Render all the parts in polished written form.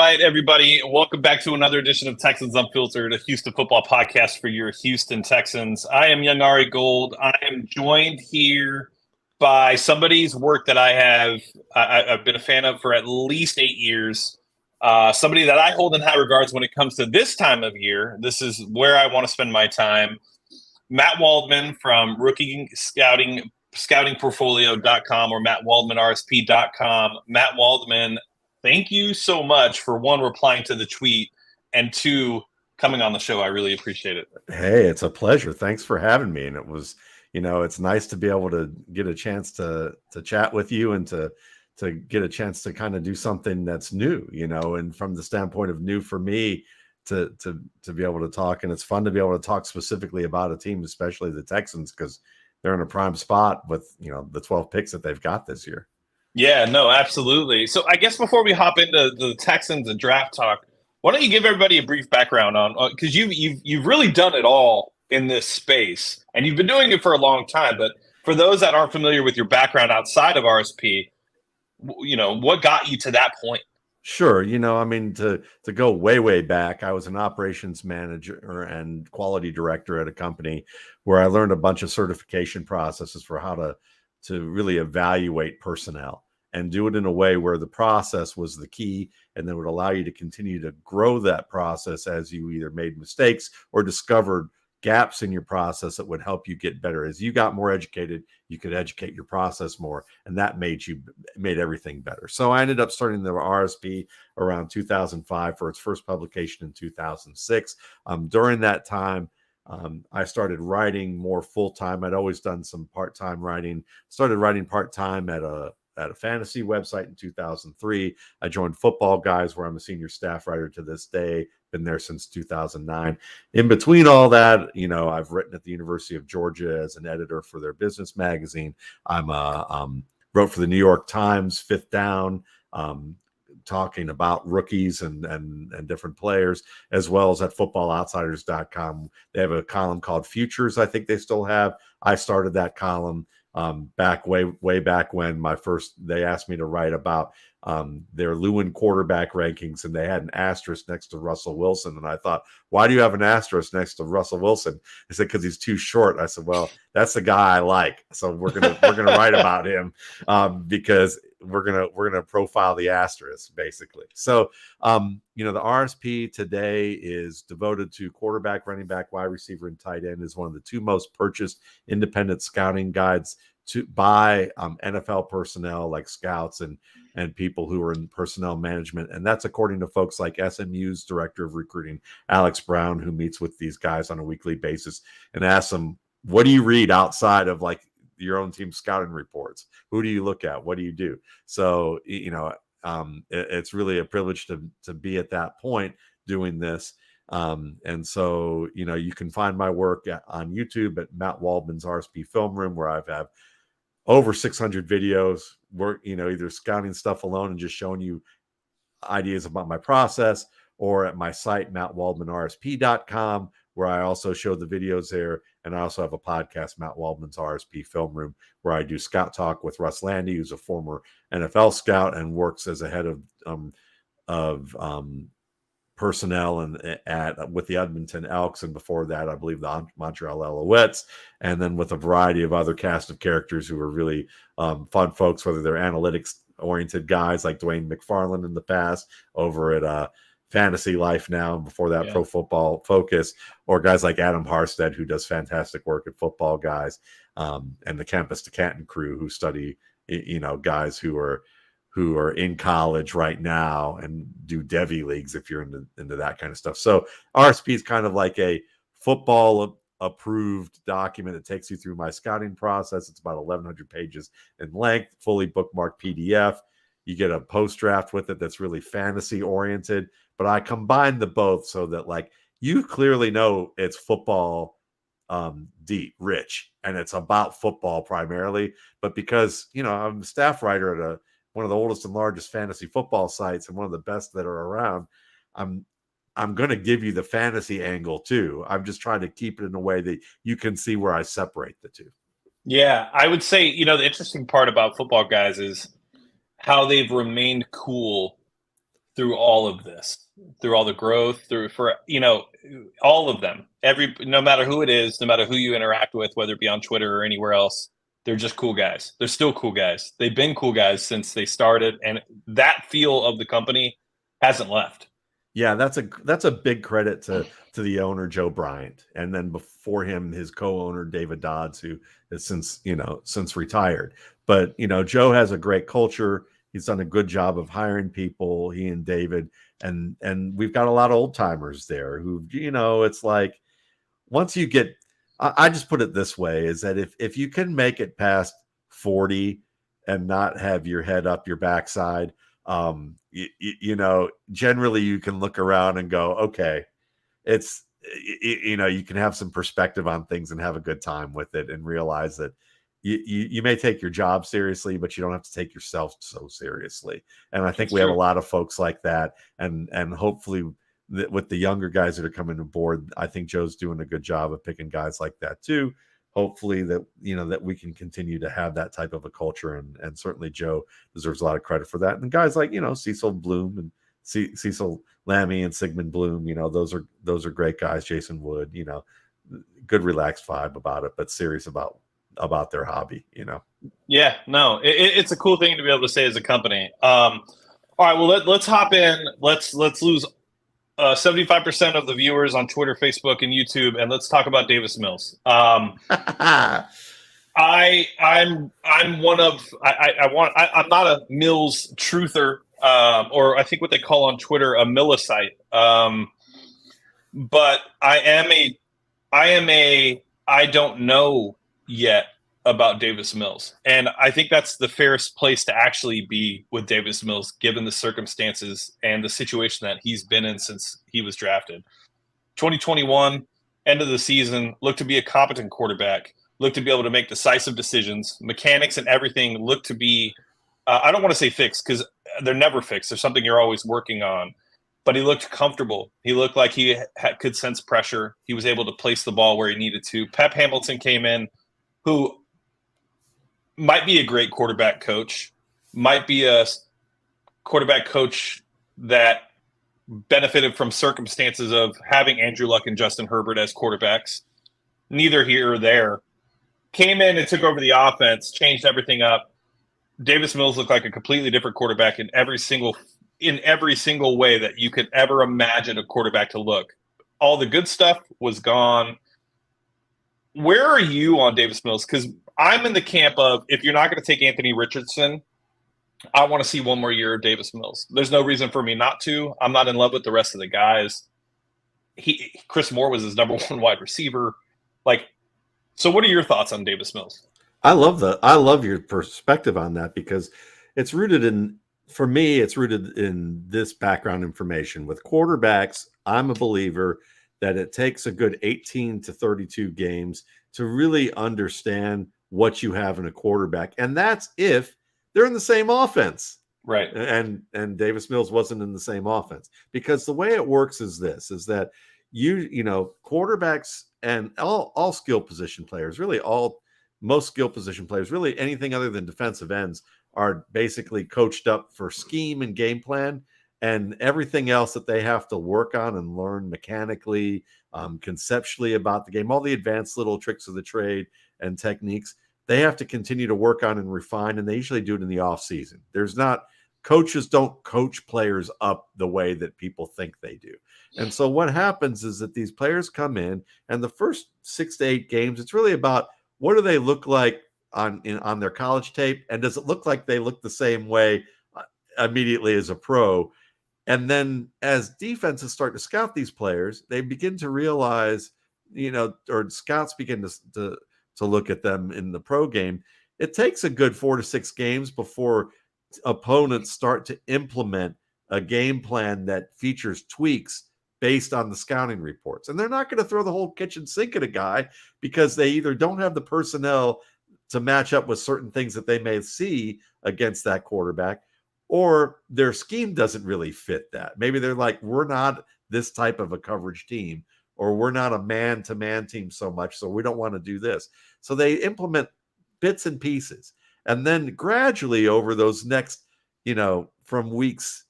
right, everybody. Welcome back to another edition of Texans Unfiltered, a Houston football podcast for your Houston Texans. I am YoungAriGold. I am joined here by somebody's work that I've been a fan of for at least 8 years. Somebody that I hold in high regards when it comes to this time of year. This is where I want to spend my time. Matt Waldman from Rookie Scoutingportfolio.com or MattWaldmanRSP.com. Matt Waldman, thank you so much for one, replying to the tweet, and two, coming on the show. I really appreciate it. Hey, it's a pleasure. Thanks for having me. And it was, it's nice to be able to get a chance to chat with you and to get a chance to kind of do something that's new, and from the standpoint of new for me to be able to talk. And it's fun to be able to talk specifically about a team, especially the Texans, because they're in a prime spot with, the 12 picks that they've got this year. Yeah, no, absolutely. So I guess before we hop into the Texans and draft talk, why don't you give everybody a brief background on, because you've really done it all in this space, and you've been doing it for a long time. But for those that aren't familiar with your background outside of RSP, what got you to that point? Sure. To go way back, I was an operations manager and quality director at a company where I learned a bunch of certification processes for how to really evaluate personnel and do it in a way where the process was the key, and then would allow you to continue to grow that process as you either made mistakes or discovered gaps in your process that would help you get better. As you got more educated, you could educate your process more, and that made everything better. So I ended up starting the RSP around 2005 for its first publication in 2006. During that time, I started writing more full-time. I'd always done some part-time writing. Started writing part-time at a fantasy website in 2003. I joined Football Guys, where I'm a senior staff writer to this day. Been there since 2009. In between all that, I've written at the University of Georgia as an editor for their business magazine. I'm wrote for the New York Times, Fifth Down, talking about rookies and different players, as well as at footballoutsiders.com. They have a column called Futures, I think they still have. I started that column back way back when they asked me to write about their Lewin quarterback rankings, and they had an asterisk next to Russell Wilson. And I thought, why do you have an asterisk next to Russell Wilson? They said, because he's too short. I said, well, that's the guy I like, so we're gonna write about him because we're gonna profile the asterisk, basically. So the RSP today is devoted to quarterback, running back, wide receiver, and tight end. Is one of the two most purchased independent scouting guides by NFL personnel like scouts and people who are in personnel management. And that's according to folks like SMU's director of recruiting, Alex Brown, who meets with these guys on a weekly basis and asks them, what do you read outside of like your own team scouting reports? Who do you look at? What do you do? So, it's really a privilege to be at that point doing this. And so, you can find my work on YouTube at Matt Waldman's RSP Film Room, where I've had over 600 videos, either scouting stuff alone and just showing you ideas about my process, or at my site, MattWaldmanRSP.com, where I also show the videos there. And I also have a podcast, Matt Waldman's RSP Film Room, where I do scout talk with Russ Landy, who's a former NFL scout and works as a head of personnel with the Edmonton Elks, and before that, I believe the Montreal Alouettes, and then with a variety of other cast of characters who are really fun folks, whether they're analytics oriented guys like Dwayne McFarland in the past over at Fantasy Life now, and before that, Pro Football Focus, or guys like Adam Harstead, who does fantastic work at Football Guys, and the Campus to Canton crew, who study guys who are in college right now and do Devy leagues if you're into that kind of stuff. So RSP is kind of like a football approved document that takes you through my scouting process. It's about 1,100 pages in length, fully bookmarked PDF. You get a post draft with it that's really fantasy oriented, but I combine the both so that like you clearly know it's football deep, rich, and it's about football primarily. But because I'm a staff writer at one of the oldest and largest fantasy football sites and one of the best that are around, I'm going to give you the fantasy angle too. I'm just trying to keep it in a way that you can see where I separate the two. Yeah, I would say, the interesting part about Football Guys is how they've remained cool through all of this, through all the growth, all of them. No matter who it is, no matter who you interact with, whether it be on Twitter or anywhere else, they're just cool guys. They're still cool guys. They've been cool guys since they started, and that feel of the company hasn't left. Yeah, that's a big credit to the owner, Joe Bryant, and then before him, his co-owner David Dodds, who has since retired. But Joe has a great culture. He's done a good job of hiring people. He and David, and we've got a lot of old timers there who it's like once you get, I just put it this way, is that if you can make it past 40 and not have your head up your backside, generally you can look around and go, okay, it's, you can have some perspective on things and have a good time with it and realize that you may take your job seriously, but you don't have to take yourself so seriously. And I think we have a lot of folks like that. And hopefully with the younger guys that are coming aboard, I think Joe's doing a good job of picking guys like that too. Hopefully that, that we can continue to have that type of a culture. And certainly Joe deserves a lot of credit for that. And guys like, Cecil Bloom and Cecil Lammy and Sigmund Bloom, those are great guys. Jason Wood, good relaxed vibe about it, but serious about their hobby, Yeah, no, it's a cool thing to be able to say as a company. All right, well, let's hop in. Let's lose 75% of the viewers on Twitter, Facebook, and YouTube, and let's talk about Davis Mills. I'm not a Mills truther, or I think what they call on Twitter a Millicite. But I don't know yet about Davis Mills. And I think that's the fairest place to actually be with Davis Mills, given the circumstances and the situation that he's been in since he was drafted. 2021, end of the season, looked to be a competent quarterback, looked to be able to make decisive decisions. Mechanics and everything looked to be, I don't want to say fixed because they're never fixed. There's something you're always working on. But he looked comfortable. He looked like he could sense pressure. He was able to place the ball where he needed to. Pep Hamilton came in, who might be a great quarterback coach, might be a quarterback coach that benefited from circumstances of having Andrew Luck and Justin Herbert as quarterbacks. Neither here or there. Came in and took over the offense, changed everything up. Davis Mills looked like a completely different quarterback in every single way that you could ever imagine a quarterback to look. All the good stuff was gone. Where are you on Davis Mills? Because I'm in the camp of, if you're not going to take Anthony Richardson, I want to see one more year of Davis Mills. There's no reason for me not to. I'm not in love with the rest of the guys. Chris Moore was his number one wide receiver. So what are your thoughts on Davis Mills? I love your perspective on that, because it's rooted in this background information. With quarterbacks, I'm a believer that it takes a good 18 to 32 games to really understand what you have in a quarterback. And that's if they're in the same offense. Right. And Davis Mills wasn't in the same offense, because the way it works is that quarterbacks and all skill position players, really most skill position players, really anything other than defensive ends, are basically coached up for scheme and game plan, and everything else that they have to work on and learn mechanically, conceptually about the game, all the advanced little tricks of the trade and techniques, they have to continue to work on and refine, and they usually do it in the off season. Coaches don't coach players up the way that people think they do. And so what happens is that these players come in, and the first 6 to 8 games, it's really about what do they look like on their college tape, and does it look like they look the same way immediately as a pro? And then as defenses start to scout these players, they begin to realize, or scouts begin to look at them in the pro game. It takes a good 4 to 6 games before opponents start to implement a game plan that features tweaks based on the scouting reports. And they're not going to throw the whole kitchen sink at a guy, because they either don't have the personnel to match up with certain things that they may see against that quarterback, or their scheme doesn't really fit that. Maybe they're like, we're not this type of a coverage team, or we're not a man-to-man team so much, so we don't want to do this. So they implement bits and pieces. And then gradually over those next, from weeks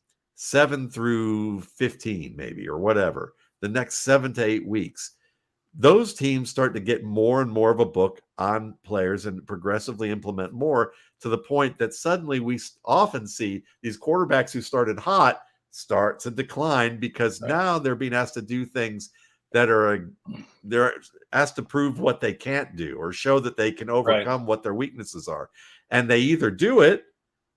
7 through 15, maybe, or whatever, the next 7 to 8 weeks, those teams start to get more and more of a book on players and progressively implement more, to the point that suddenly we often see these quarterbacks who started hot start to decline, because now they're being asked to do things that they're asked to prove what they can't do or show that they can overcome what their weaknesses are. And they either do it,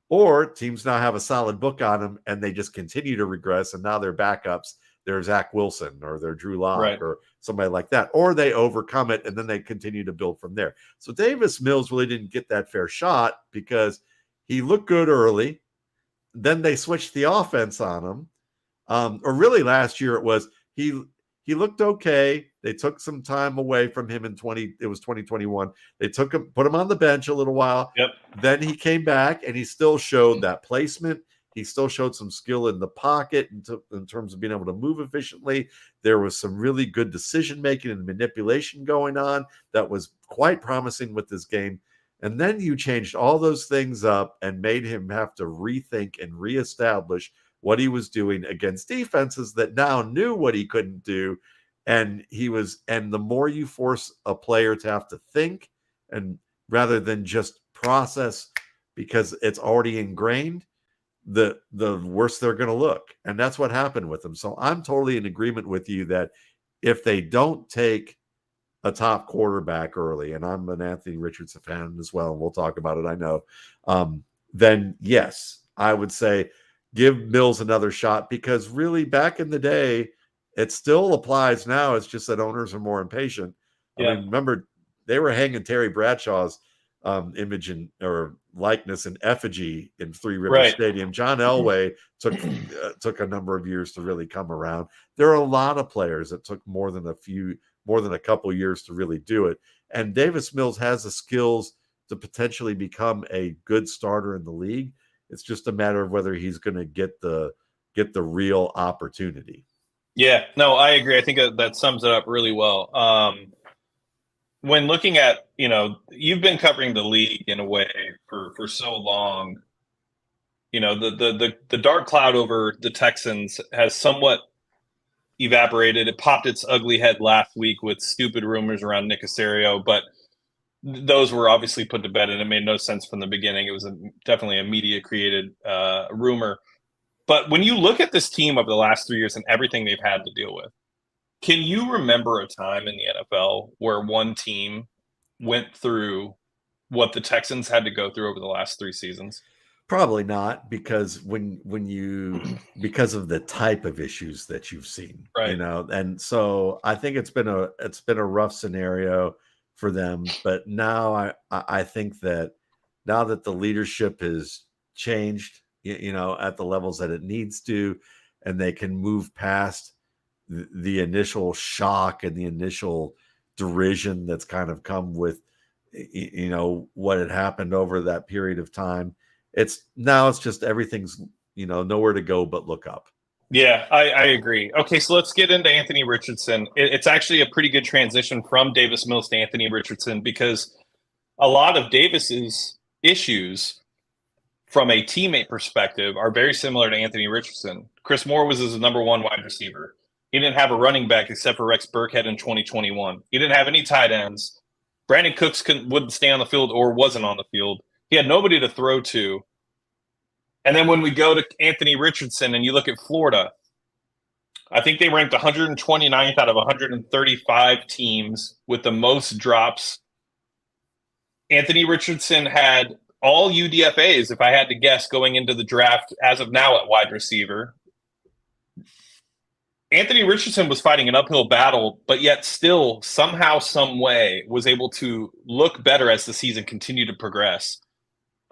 or teams now have a solid book on them and they just continue to regress. And now they're backups. They're Zach Wilson or they're Drew Lock or somebody like that, or they overcome it and then they continue to build from there. So Davis Mills really didn't get that fair shot because he looked good early. Then they switched the offense on him. Or really last year it was he looked okay. They took some time away from him in 2021. They put him on the bench a little while. Yep. Then he came back and he still showed that placement. He still showed some skill in the pocket in terms of being able to move efficiently. There was some really good decision-making and manipulation going on that was quite promising with this game. And then you changed all those things up and made him have to rethink and reestablish what he was doing against defenses that now knew what he couldn't do. And the more you force a player to have to think, and rather than just process because it's already ingrained, the worse they're going to look. And that's what happened with them. So I'm totally in agreement with you that if they don't take a top quarterback early, and I'm an Anthony Richardson fan as well, and we'll talk about it, I know, then yes, I would say give Mills another shot, because really back in the day, it still applies now. It's just that owners are more impatient. I mean, remember, they were hanging Terry Bradshaw's image or likeness and effigy in Three Rivers Stadium. John Elway took a number of years to really come around. There are a lot of players that took more than a couple years to really do it. And Davis Mills has the skills to potentially become a good starter in the league. It's just a matter of whether he's going to get the real opportunity. Yeah, no, I agree. I think that sums it up really well. When looking at, you've been covering the league in a way for so long, the dark cloud over the Texans has somewhat evaporated. It popped its ugly head last week with stupid rumors around Nick Caserio, but those were obviously put to bed and it made no sense from the beginning. It was definitely a media created rumor. But when you look at this team over the last 3 years and everything they've had to deal with, can you remember a time in the NFL where one team went through what the Texans had to go through over the last 3 seasons? Probably not, because because of the type of issues that you've seen, and so I think it's been a rough scenario for them. But now I think that now that the leadership has changed, at the levels that it needs to, and they can move past the initial shock and the initial derision that's kind of come with, what had happened over that period of time. It's just everything's, nowhere to go but look up. Yeah, I agree. Okay, so let's get into Anthony Richardson. It's actually a pretty good transition from Davis Mills to Anthony Richardson, because a lot of Davis's issues from a teammate perspective are very similar to Anthony Richardson. Chris Moore was his number one wide receiver. He didn't have a running back except for Rex Burkhead in 2021. He didn't have any tight ends. Brandon Cooks wouldn't stay on the field or wasn't on the field. He had nobody to throw to. And then when we go to Anthony Richardson and you look at Florida, I think they ranked 129th out of 135 teams with the most drops. Anthony Richardson had all UDFAs, if I had to guess, going into the draft as of now at wide receiver. Anthony Richardson was fighting an uphill battle, but yet still somehow, some way was able to look better as the season continued to progress.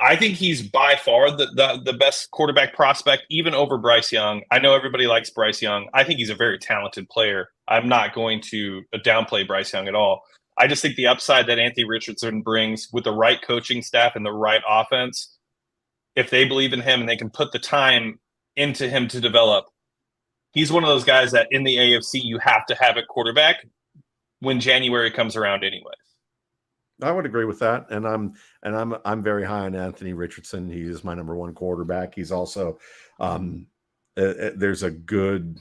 I think he's by far the best quarterback prospect, even over Bryce Young. I know everybody likes Bryce Young. I think he's a very talented player. I'm not going to downplay Bryce Young at all. I just think the upside that Anthony Richardson brings with the right coaching staff and the right offense, if they believe in him and they can put the time into him to develop, he's one of those guys that in the AFC you have to have at quarterback when January comes around anyway. I would agree with that, and I'm very high on Anthony Richardson. He is my number one quarterback. He's also there's a good.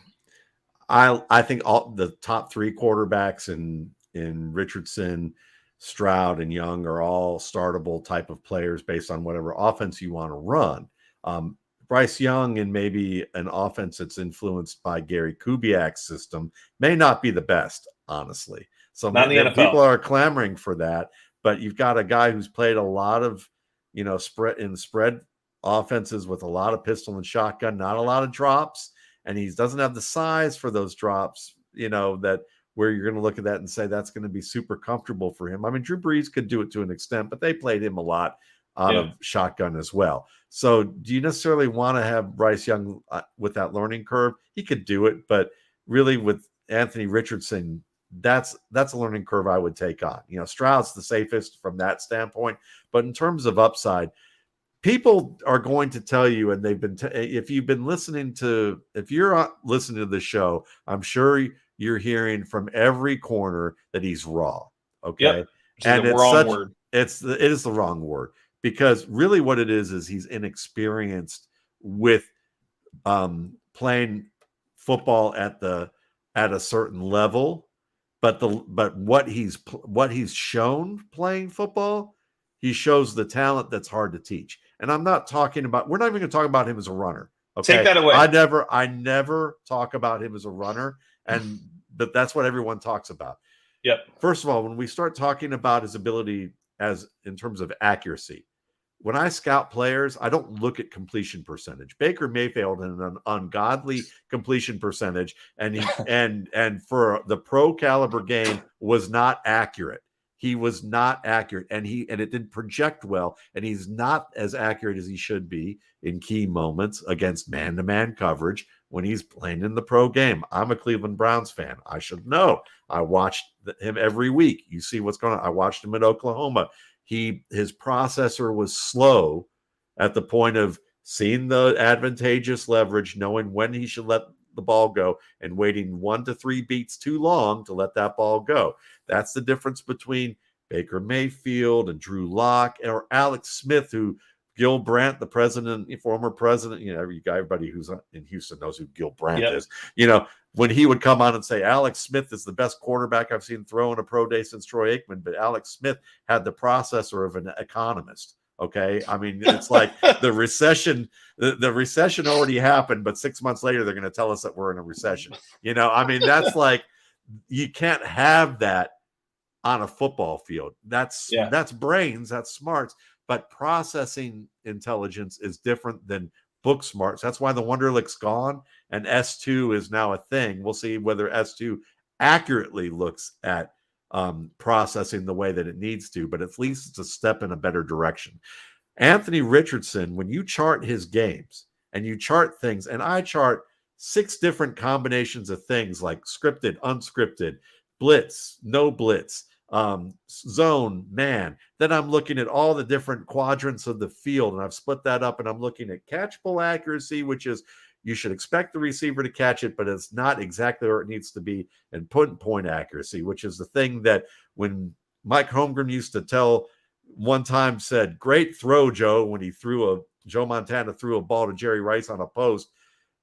I think all the top three quarterbacks in Richardson, Stroud, and Young are all startable type of players based on whatever offense you want to run. Bryce Young and maybe an offense that's influenced by Gary Kubiak's system may not be the best, honestly. So people are clamoring for that, but you've got a guy who's played a lot of, spread offenses with a lot of pistol and shotgun, not a lot of drops, and he doesn't have the size for those drops, that where you're going to look at that and say that's going to be super comfortable for him. I mean, Drew Brees could do it to an extent, but they played him a lot out of shotgun as well. So do you necessarily want to have Bryce Young with that learning curve? He could do it, but really with Anthony Richardson, that's a learning curve I would take on. Stroud's the safest from that standpoint, but in terms of upside, people are going to tell you, and they've been if you're listening to the show, I'm sure you're hearing from every corner that he's raw. Okay, and it is the wrong word, because really what it is he's inexperienced with playing football at a certain level, but what he's shown playing football, he shows the talent that's hard to teach. And I'm not talking about, we're not even going to talk about him as a runner. Okay. Take that away. I never talk about him as a runner, but that's what everyone talks about. Yep. First of all, when we start talking about his ability in terms of accuracy, when I scout players, I don't look at completion percentage. Baker Mayfield had an ungodly completion percentage, and for the pro caliber game was not accurate. He was not accurate, and it didn't project well, and he's not as accurate as he should be in key moments against man-to-man coverage when he's playing in the pro game. I'm a Cleveland Browns fan. I should know. I watched him every week. You see what's going on. I watched him at Oklahoma. His processor was slow at the point of seeing the advantageous leverage, knowing when he should let the ball go, and waiting 1 to 3 beats too long to let that ball go. That's the difference between Baker Mayfield and Drew Lock or Alex Smith, who Gil Brandt, the former president, everybody who's in Houston knows who Gil Brandt is. When he would come on and say, Alex Smith is the best quarterback I've seen throw in a pro day since Troy Aikman, but Alex Smith had the processor of an economist. Okay. I mean, it's like the recession already happened, but 6 months later, they're going to tell us that we're in a recession. I mean, that's like, you can't have that on a football field. That's brains, that's smarts, but processing intelligence is different than book smarts. That's why the Wonderlick's gone and S2 is now a thing. We'll see whether S2 accurately looks at processing the way that it needs to, but at least it's a step in a better direction. Anthony Richardson, when you chart his games and you chart things, and I chart 6 different combinations of things like scripted, unscripted, blitz, no blitz, zone, man. Then I'm looking at all the different quadrants of the field, and I've split that up, and I'm looking at catchable accuracy, which is you should expect the receiver to catch it, but it's not exactly where it needs to be, and point accuracy, which is the thing that when Mike Holmgren used to tell one time, said, great throw, Joe, when Joe Montana threw a ball to Jerry Rice on a post,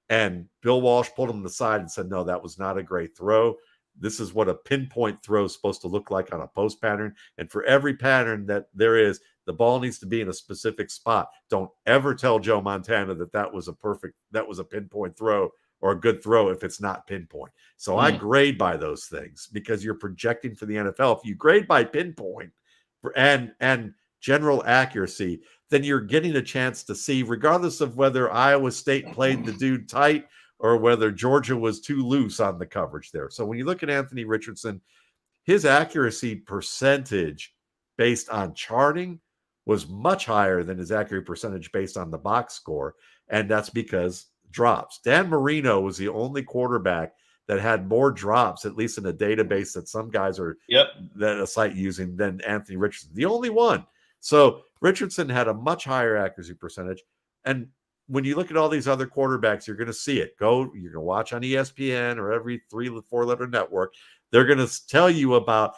and Bill Walsh pulled him to the side and said, no, that was not a great throw. This is what a pinpoint throw is supposed to look like on a post pattern. And for every pattern that there is, the ball needs to be in a specific spot. Don't ever tell Joe Montana that was a pinpoint throw or a good throw if it's not pinpoint. So I grade by those things because you're projecting for the NFL. If you grade by pinpoint and general accuracy, then you're getting a chance to see, regardless of whether Iowa State played the dude tight or whether Georgia was too loose on the coverage there. So when you look at Anthony Richardson, his accuracy percentage based on charting was much higher than his accuracy percentage based on the box score, and that's because drops. Dan Marino was the only quarterback that had more drops, at least in a database that some guys are that a site using, than Anthony Richardson. The only one. So Richardson had a much higher accuracy percentage. And when you look at all these other quarterbacks, you're going to see it. You're going to watch on ESPN or every 3-4 network. They're going to tell you about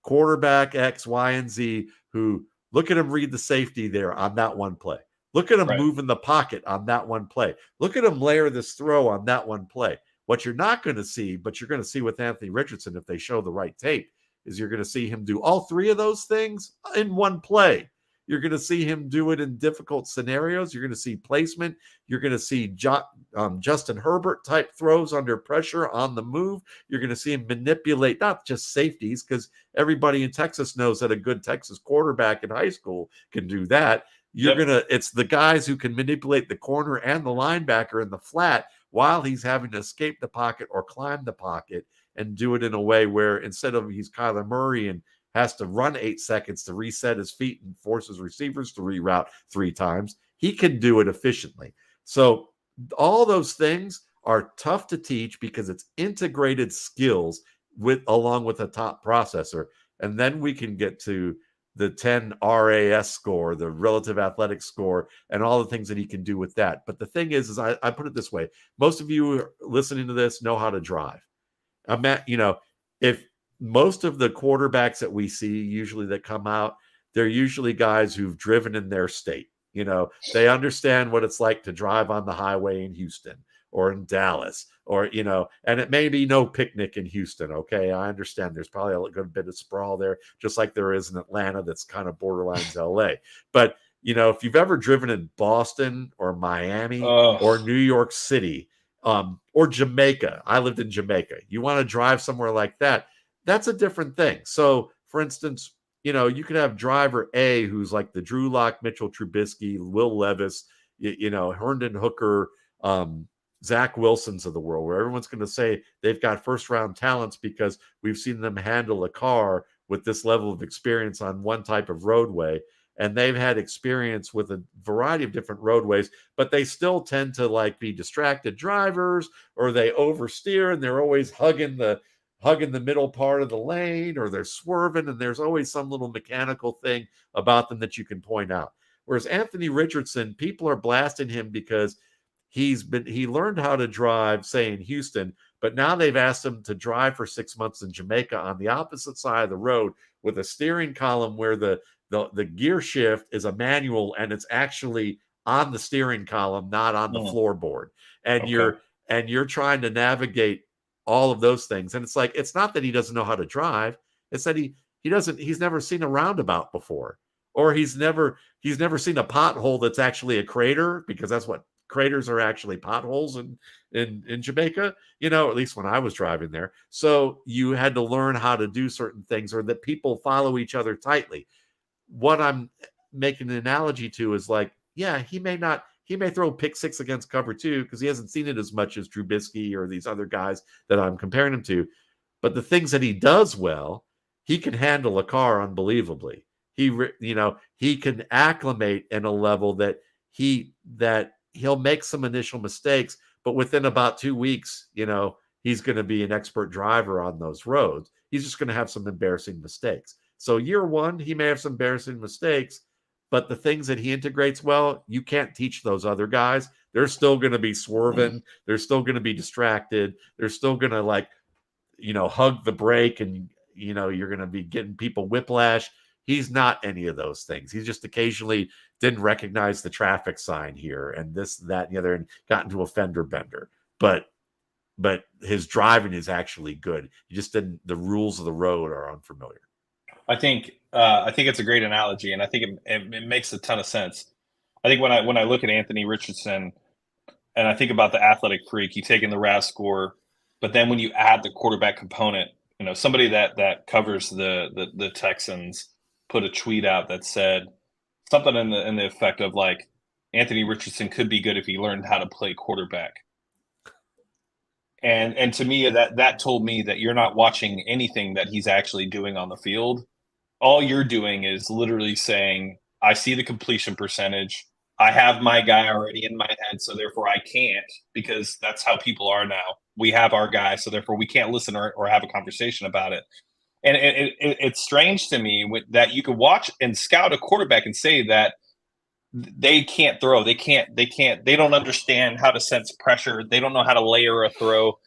quarterback X, Y, and Z who look at him read the safety there on that one play. Look at him Right. move in the pocket on that one play. Look at him layer this throw on that one play. What you're not going to see, but you're going to see with Anthony Richardson, if they show the right tape, is you're going to see him do all three of those things in one play. You're going to see him do it in difficult scenarios. You're going to see placement. You're going to see Justin Herbert type throws under pressure on the move. You're going to see him manipulate not just safeties, because everybody in Texas knows that a good Texas quarterback in high school can do that. It's the guys who can manipulate the corner and the linebacker in the flat while he's having to escape the pocket or climb the pocket, and do it in a way where instead of he's Kyler Murray and has to run 8 seconds to reset his feet and forces receivers to reroute 3 times, he can do it efficiently. So all those things are tough to teach because it's integrated skills along with a top processor. And then we can get to the 10 RAS score, the relative athletic score, and all the things that he can do with that. But the thing is I put it this way. Most of you listening to this know how to drive. If most of the quarterbacks that we see usually that come out, they're usually guys who've driven in their state. They understand what it's like to drive on the highway in Houston or in Dallas, or, and it may be no picnic in Houston. Okay. I understand there's probably a good bit of sprawl there, just like there is in Atlanta. That's kind of borderlines LA. But, if you've ever driven in Boston or Miami or New York City, or Jamaica, I lived in Jamaica. You want to drive somewhere like that. That's a different thing. So for instance, you could have driver A, who's like the Drew Lock, Mitchell Trubisky, Will Levis, Herndon Hooker, Zach Wilsons of the world, where everyone's going to say they've got first round talents because we've seen them handle a car with this level of experience on one type of roadway. And they've had experience with a variety of different roadways, but they still tend to be distracted drivers, or they oversteer and they're always hugging the middle part of the lane, or they're swerving, and there's always some little mechanical thing about them that you can point out. Whereas Anthony Richardson, people are blasting him because he learned how to drive, say, in Houston, but now they've asked him to drive for 6 months in Jamaica on the opposite side of the road with a steering column where the gear shift is a manual, and it's actually on the steering column, not on the floorboard. And you're trying to navigate all of those things. And it's not that he doesn't know how to drive. It's that he's never seen a roundabout before, or he's never seen a pothole that's actually a crater, because that's what craters are, actually potholes in Jamaica, at least when I was driving there. So you had to learn how to do certain things, or that people follow each other tightly. What I'm making an analogy to is he may throw pick six against cover 2 because he hasn't seen it as much as Trubisky or these other guys that I'm comparing him to. But the things that he does well, he can handle a car unbelievably. He can acclimate in a level that he'll make some initial mistakes, but within about 2 weeks, he's going to be an expert driver on those roads. He's just going to have some embarrassing mistakes. So year 1, he may have some embarrassing mistakes, but the things that he integrates well, you can't teach those other guys. They're still going to be swerving. They're still going to be distracted. They're still going to hug the brake, and, you're going to be getting people whiplash. He's not any of those things. He's just occasionally didn't recognize the traffic sign here, and this, that, and the other, and got into a fender bender. But his driving is actually good. You just didn't. The rules of the road are unfamiliar. I think it's a great analogy, and I think it makes a ton of sense. I think when I look at Anthony Richardson, and I think about the athletic freak, you take in the RAS score, but then when you add the quarterback component, somebody that covers the Texans put a tweet out that said something in the effect of Anthony Richardson could be good if he learned how to play quarterback. And to me, that told me that you're not watching anything that he's actually doing on the field. All you're doing is literally saying, I see the completion percentage. I have my guy already in my head, so therefore I can't, because that's how people are now. We have our guy, so therefore we can't listen or have a conversation about it. And it's strange to me that you could watch and scout a quarterback and say that they can't throw. They don't understand how to sense pressure. They don't know how to layer a throw.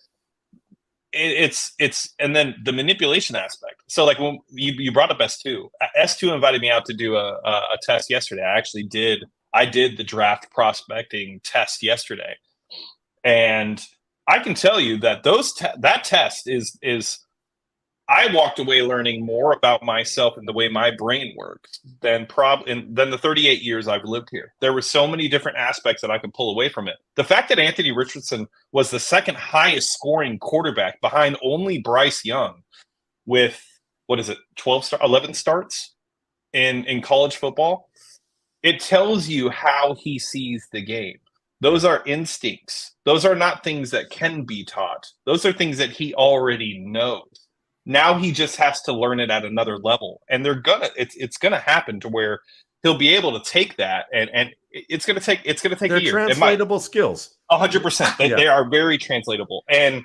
And then the manipulation aspect. So when you brought up S2 invited me out to do a test yesterday. I actually did I did the draft prospecting test yesterday, and I can tell you that that test is I walked away learning more about myself and the way my brain works than the 38 years I've lived here. There were so many different aspects that I could pull away from it. The fact that Anthony Richardson was the second highest scoring quarterback behind only Bryce Young with, 11 starts in college football, it tells you how he sees the game. Those are instincts. Those are not things that can be taught. Those are things that he already knows. Now he just has to learn it at another level, and it's gonna happen to where he'll be able to take that, and it's gonna take a year. Translatable skills. 100%. They are very translatable, and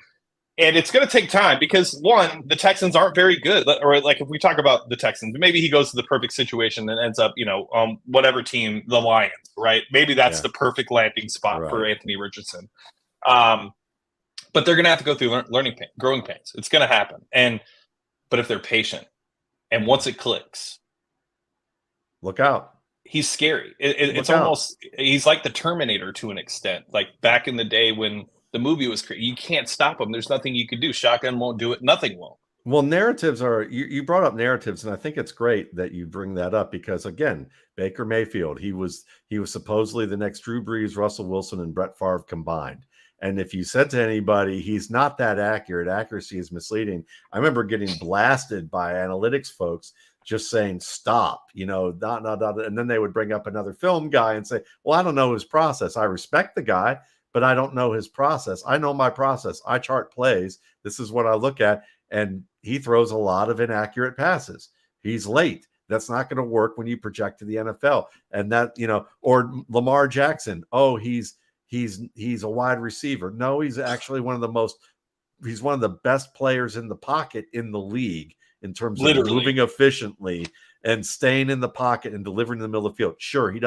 it's gonna take time because one, the Texans aren't very good. Or like if we talk about the Texans, maybe he goes to the perfect situation and ends up, whatever team, the Lions, right? Maybe that's the perfect landing spot for Anthony Richardson. But they're going to have to go through growing pains. It's going to happen. But if they're patient, and once it clicks, look out. He's scary. He's like the Terminator to an extent. Like back in the day when the movie was created, you can't stop him. There's nothing you can do. Shotgun won't do it. Nothing will. Well, narratives you brought up narratives, and I think it's great that you bring that up because again, Baker Mayfield, he was supposedly the next Drew Brees, Russell Wilson, and Brett Favre combined. And if you said to anybody, he's not that accurate, accuracy is misleading. I remember getting blasted by analytics folks just saying, stop, and then they would bring up another film guy and say, well, I don't know his process. I respect the guy, but I don't know his process. I know my process. I chart plays. This is what I look at. And he throws a lot of inaccurate passes. He's late. That's not going to work when you project to the NFL. And that, or Lamar Jackson. Oh, he's a wide receiver. No, he's actually one of the best players in the pocket in the league in terms of moving efficiently and staying in the pocket and delivering in the middle of the field. Sure, he and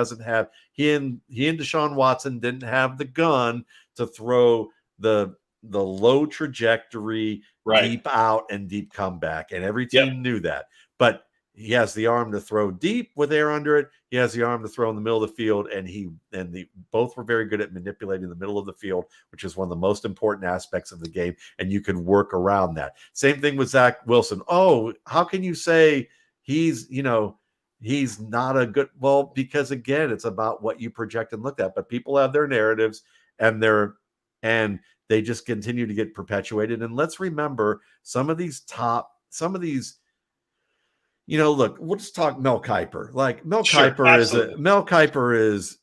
DeShaun Watson didn't have the gun to throw the low trajectory, deep out and deep comeback. And every team knew that. But he has the arm to throw deep with air under it. He has the arm to throw in the middle of the field, and both were very good at manipulating the middle of the field, which is one of the most important aspects of the game, and you can work around that. Same thing with Zach Wilson. Oh, how can you say he's not a good? Well, because again, it's about what you project and look at. But people have their narratives, and they just continue to get perpetuated. And let's remember some of these. Look, we'll just talk Mel Kiper. Like Mel Kiper is,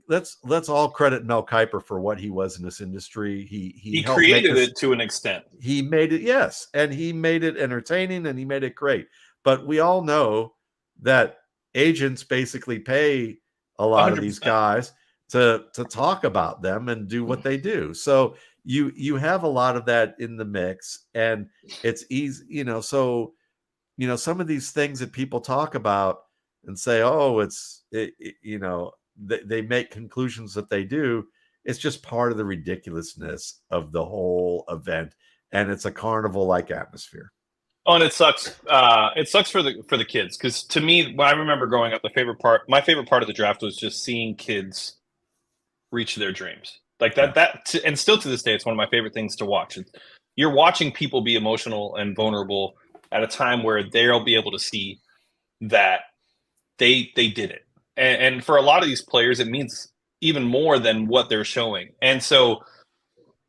let's all credit Mel Kiper for what he was in this industry. He created it to an extent. He made it, yes, and he made it entertaining and he made it great. But we all know that agents basically pay a lot 100%. Of these guys to talk about them and do what they do. So you have a lot of that in the mix, and it's easy, some of these things that people talk about and say, oh, they make conclusions that they do. It's just part of the ridiculousness of the whole event. And it's a carnival-like atmosphere. Oh, and it sucks. It sucks for the kids. Because to me, when I remember growing up, my favorite part of the draft was just seeing kids reach their dreams. Like and still to this day, it's one of my favorite things to watch. You're watching people be emotional and vulnerable at a time where they'll be able to see that they did it. And for a lot of these players, it means even more than what they're showing. And so,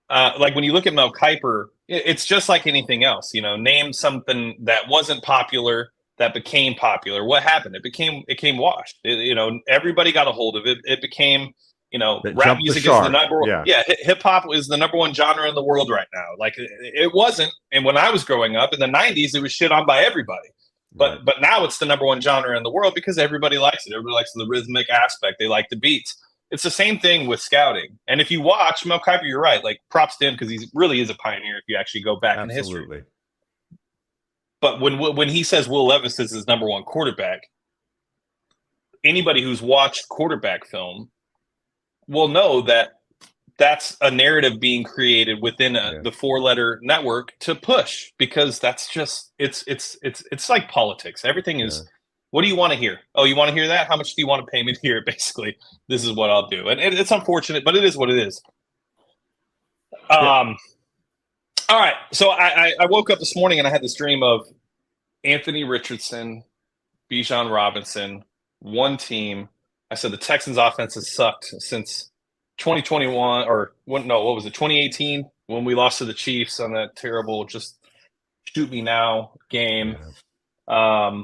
like when you look at Mel Kiper, it's just like anything else. Name something that wasn't popular that became popular. What happened? It became washed. Everybody got a hold of it. It became, rap music is the number one. Yeah, hip hop is the number one genre in the world right now. Like it wasn't. And when I was growing up in the 90s, it was shit on by everybody. But now it's the number one genre in the world because everybody likes it. Everybody likes the rhythmic aspect. They like the beats. It's the same thing with scouting. And if you watch Mel Kiper, you're right. Like props to him because he really is a pioneer if you actually go back in history. But when he says Will Levis is his number one quarterback, anybody who's watched quarterback film will know that that's a narrative being created within the four-letter network to push, because that's just it's like politics. Everything is What do you want to hear? Oh, you want to hear that? How much do you want to pay me to hear it? Basically, this is what I'll do. And it's unfortunate, but it is what it is. Yeah. All right. So I woke up this morning and I had this dream of Anthony Richardson, Bijan Robinson, one team. I said the Texans offense has sucked since 2021 or what was it, 2018 when we lost to the Chiefs on that terrible just shoot me now game. Yeah.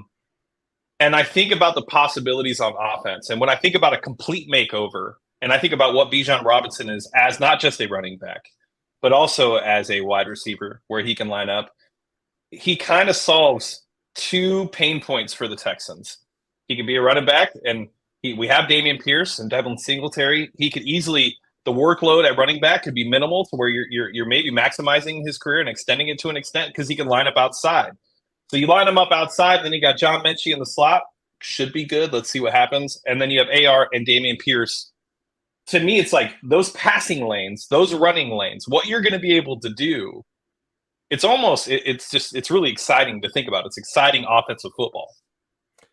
And I think about the possibilities on offense. And when I think about a complete makeover, and I think about what Bijan Robinson is as not just a running back, but also as a wide receiver where he can line up, he kind of solves two pain points for the Texans. He can be a running back, and we have Dameon Pierce and Devin Singletary. He could easily the workload at running back could be minimal to where you're maybe maximizing his career and extending it to an extent because he can line up outside. So you line him up outside, then you got John Mechie in the slot. Should be good. Let's see what happens. And then you have AR and Dameon Pierce. To me, it's like those passing lanes, those running lanes, what you're going to be able to do. It's really exciting to think about. It's exciting offensive football.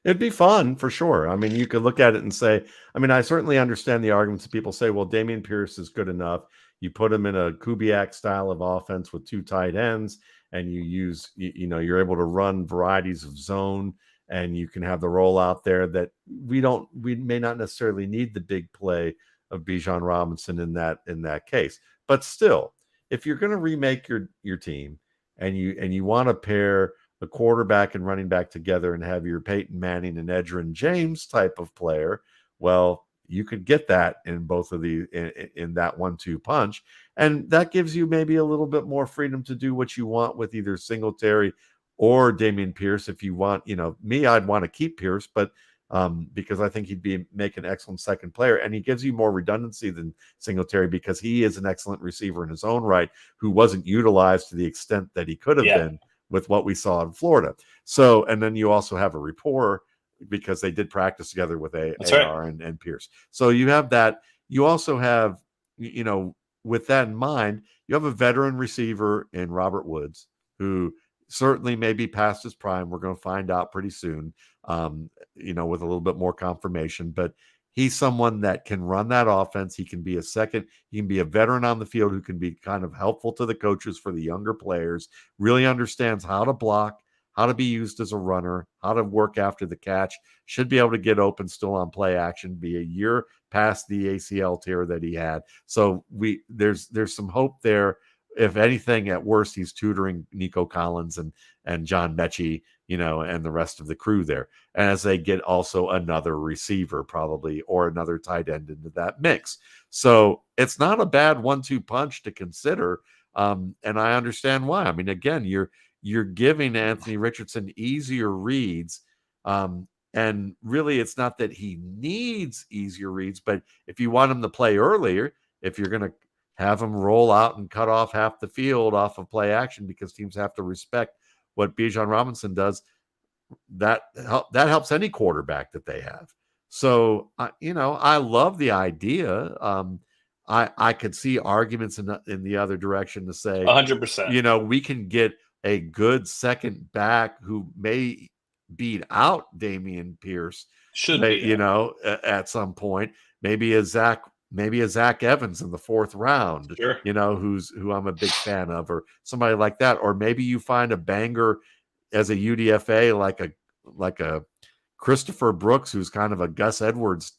It'd be fun for sure. I mean, you could look at it and say, I mean, I certainly understand the arguments that people say, well, Dameon Pierce is good enough. You put him in a Kubiak style of offense with two tight ends, and you use, you're able to run varieties of zone, and you can have the rollout there that we may not necessarily need the big play of Bijan Robinson in that case. But still, if you're going to remake your team and you want to pair the quarterback and running back together and have your Peyton Manning and Edgerrin James type of player, well, you could get that in both of the in that 1-2 punch, and that gives you maybe a little bit more freedom to do what you want with either Singletary or Dameon Pierce. If you want, me, I'd want to keep Pierce, but because I think he'd make an excellent second player, and he gives you more redundancy than Singletary because he is an excellent receiver in his own right who wasn't utilized to the extent that he could have been with what we saw in Florida. So, and then you also have a rapport because they did practice together with AR and Pierce. So you have that. You also have, with that in mind, you have a veteran receiver in Robert Woods who certainly may be past his prime. We're going to find out pretty soon, with a little bit more confirmation. But he's someone that can run that offense. He can be he can be a veteran on the field who can be kind of helpful to the coaches for the younger players, really understands how to block, how to be used as a runner, how to work after the catch, should be able to get open still on play action, be a year past the ACL tear that he had. So there's some hope there. If anything, at worst, he's tutoring Nico Collins and John Mechie, and the rest of the crew there, as they get also another receiver probably or another tight end into that mix. So it's not a bad 1-2 punch to consider. And I understand why. I mean, again, you're giving Anthony Richardson easier reads. And really, it's not that he needs easier reads, but if you want him to play earlier, if you're going to have him roll out and cut off half the field off of play action because teams have to respect what Bijan Robinson does, that helps any quarterback that they have. So, I love the idea. I could see arguments in the other direction to say 100%. We can get a good second back who may beat out Dameon Pierce, at some point, maybe a Zach Evans in the 4th round, sure. Who I'm a big fan of, or somebody like that. Or maybe you find a banger as a UDFA, like a Christopher Brooks, who's kind of a Gus Edwards,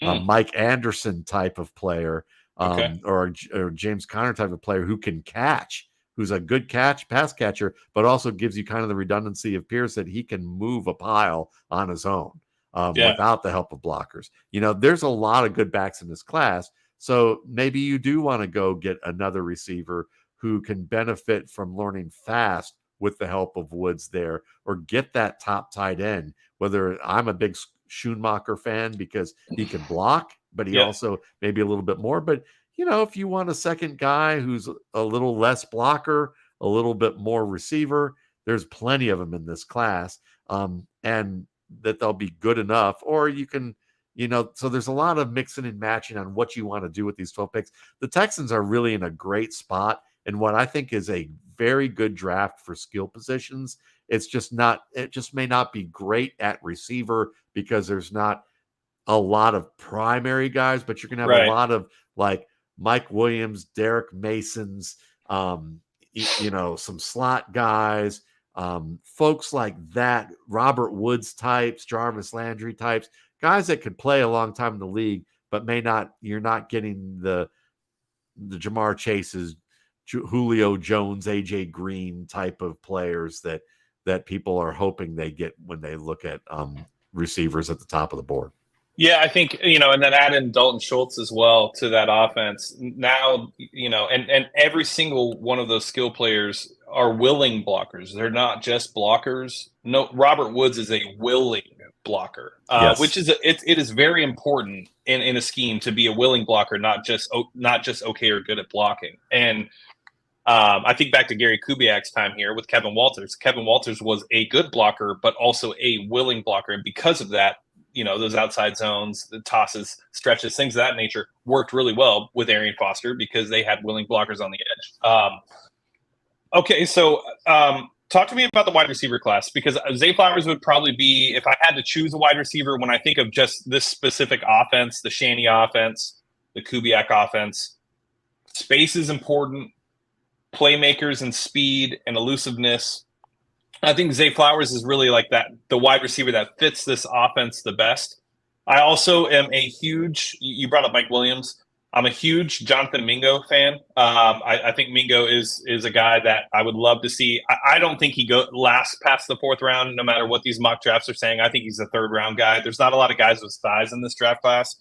Mike Anderson type of player, or James Conner type of player who can catch, who's a good pass catcher, but also gives you kind of the redundancy of Pierce that he can move a pile on his own. Without the help of blockers. There's a lot of good backs in this class. So maybe you do want to go get another receiver who can benefit from learning fast with the help of Woods there, or get that top tight end. Whether I'm a big Schoonmaker fan because he can block, but he also maybe a little bit more. But, if you want a second guy who's a little less blocker, a little bit more receiver, there's plenty of them in this class. And that they'll be good enough, or you can, so there's a lot of mixing and matching on what you want to do with these 12 picks. The Texans are really in a great spot in what I think is a very good draft for skill positions. It just may not be great at receiver because there's not a lot of primary guys, but you're going to have a lot of like Mike Williams, Derek Masons, some slot guys, folks like that, Robert Woods types, Jarvis Landry types, guys that could play a long time in the league, but you're not getting the Jamar Chases, Julio Jones, AJ Green type of players that people are hoping they get when they look at receivers at the top of the board. Yeah, I think, and then add in Dalton Schultz as well to that offense. Now, and every single one of those skill players are willing blockers. They're not just blockers. No, Robert Woods is a willing blocker, yes. Which is it is very important in a scheme to be a willing blocker, not just okay or good at blocking. And I think back to Gary Kubiak's time here with Kevin Walters. Kevin Walters was a good blocker, but also a willing blocker, and because of that, those outside zones, the tosses, stretches, things of that nature worked really well with Arian Foster because they had willing blockers on the edge. Okay, so talk to me about the wide receiver class, because Zay Flowers would probably be, if I had to choose a wide receiver when I think of just this specific offense, the Shanny offense, the Kubiak offense, space is important, playmakers and speed and elusiveness. I think Zay Flowers is really like that, the wide receiver that fits this offense the best. I also am a huge, you brought up Mike Williams. I'm a huge Jonathan Mingo fan. I think Mingo is a guy that I would love to see. I don't think he lasts past the fourth round, no matter what these mock drafts are saying. I think he's a third round guy. There's not a lot of guys with size in this draft class.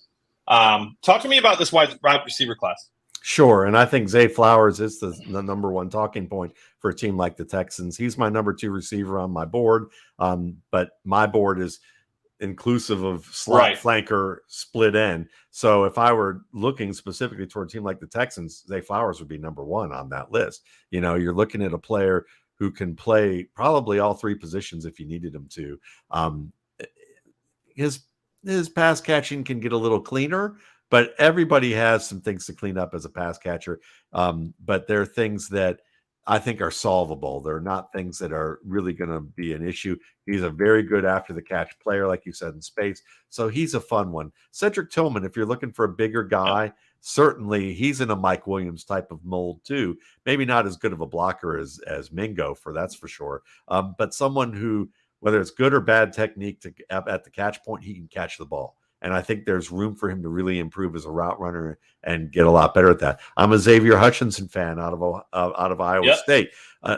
Talk to me about this wide receiver class. Sure, and I think Zay Flowers is the number one talking point for a team like the Texans. He's my number 2 receiver on my board, but my board is inclusive of slot flanker, split end. So if I were looking specifically toward a team like the Texans, Zay Flowers would be number 1 on that list. You're looking at a player who can play probably all 3 positions if you needed him to. His pass catching can get a little cleaner, but everybody has some things to clean up as a pass catcher. But there are things that I think are solvable. They're not things that are really going to be an issue. He's a very good after the catch player, like you said, in space. So he's a fun one. Cedric Tillman, if you're looking for a bigger guy, certainly he's in a Mike Williams type of mold too. Maybe not as good of a blocker as Mingo, that's for sure. But someone who, whether it's good or bad technique at the catch point, he can catch the ball. And I think there's room for him to really improve as a route runner and get a lot better at that. I'm a Xavier Hutchinson fan out of Iowa State.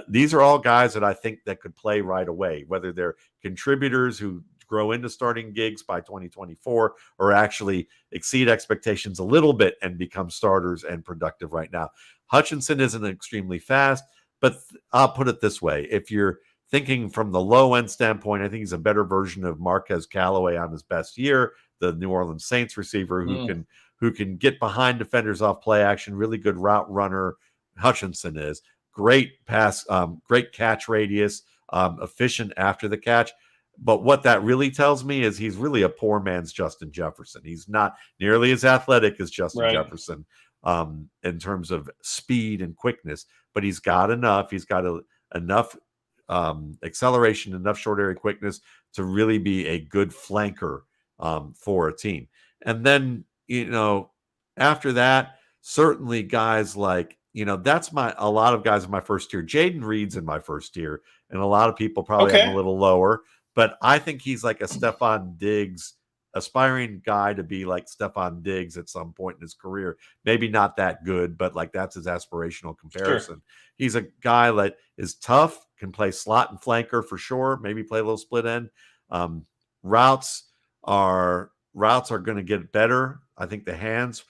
These are all guys that I think that could play right away, whether they're contributors who grow into starting gigs by 2024 or actually exceed expectations a little bit and become starters and productive right now. Hutchinson isn't extremely fast, but I'll put it this way. If you're thinking from the low end standpoint, I think he's a better version of Marquez Callaway on his best year, the New Orleans Saints receiver who can get behind defenders off play action, really good route runner. Hutchinson is great pass, great catch radius, efficient after the catch. But what that really tells me is he's really a poor man's Justin Jefferson. He's not nearly as athletic as Justin Jefferson in terms of speed and quickness, but he's got enough. He's got enough acceleration, enough short area quickness to really be a good flanker for a team. And then, after that, certainly guys like, that's a lot of guys in my first tier. Jaden Reed's in my first tier, and a lot of people probably have him a little lower, but I think he's like a Stephon Diggs, aspiring guy to be like Stephon Diggs at some point in his career. Maybe not that good, but like that's his aspirational comparison. Sure. He's a guy that is tough, can play slot and flanker for sure, maybe play a little split end. Routes are going to get better. I think the hands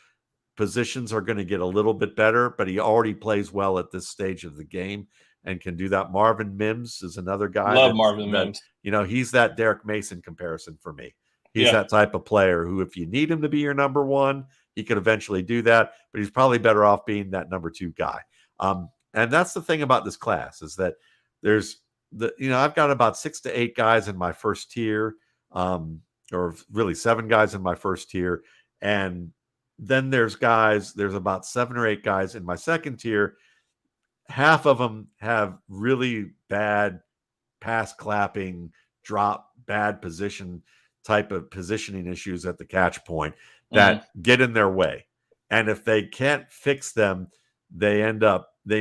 positions are going to get a little bit better, but he already plays well at this stage of the game and can do that. Marvin Mims is another guy. Love Marvin Mims. He's that Derek Mason comparison for me. He's that type of player who, if you need him to be your number 1, he could eventually do that, but he's probably better off being that number 2 guy. And that's the thing about this class is that I've got about 6 to 8 guys in my first tier, or really 7 guys in my first tier. And then there's about 7 or 8 guys in my second tier. half of them have really bad pass clapping, drop, bad position type of positioning issues at the catch point that get in their way. And if they can't fix them, they